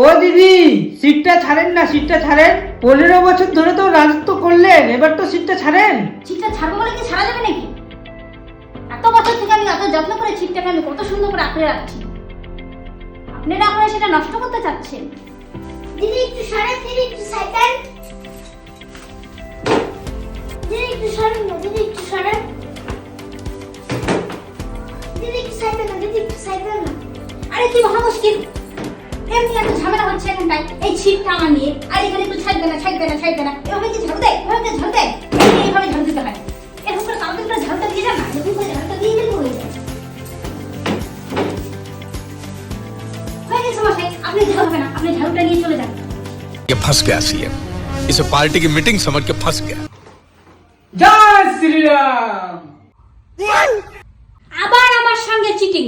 ও দিদি, সিটটা ছাড়েন না, সিটটা ছাড়েন। 15 বছর ধরে তো রাজত্ব করলেন, এবার তো সিটটা ছাড়েন। ছিটটা ছাড়বো বলে কি ছাড়া যাবে নাকি? এত বছর থেকে আমি এত যত্ন করে ছিটটাকে আমি কত সুন্দর করে আঁকড়ে রাখছি, আপনারা এখন সেটা নষ্ট করতে চাচ্ছেন। দিদি একটু সরেন, দিদি একটু সাইকেল, দিদি একটু সরেন না, দিদি একটু সরেন, দিদি একটু সাইকেল না, দিদি একটু সাইকেল না। আরে কি মহা মুশকিল, এমনি এত ঝামেলা হচ্ছে এখানটায় এই ছিটটা আমার নিয়ে, আর এখানে একটু ছাড়বে না ছাড়বে না ছাড়বে না, এভাবে কি ঝাড়ু দেয়? এভাবে কি ঝাড়ু দেয়? এইভাবে ঝাড়ু দিতে হয়। এরকম করে কাউকে করে ঝাড়ুটা দিয়ে যান না, এরকম করে ঝাড়ুটা দিয়ে দিলে হয়ে যায়। হয়ে গেছে মশাই, আপনি ঝাড়ু হবে না, আপনি ঝাড়ুটা নিয়ে চলে যান। ये फंस गया सीएम, इसे पार्टी की मीटिंग समझ के फंस गया। জয় শ্রীরাম। আবার আমার সঙ্গে চিটিং।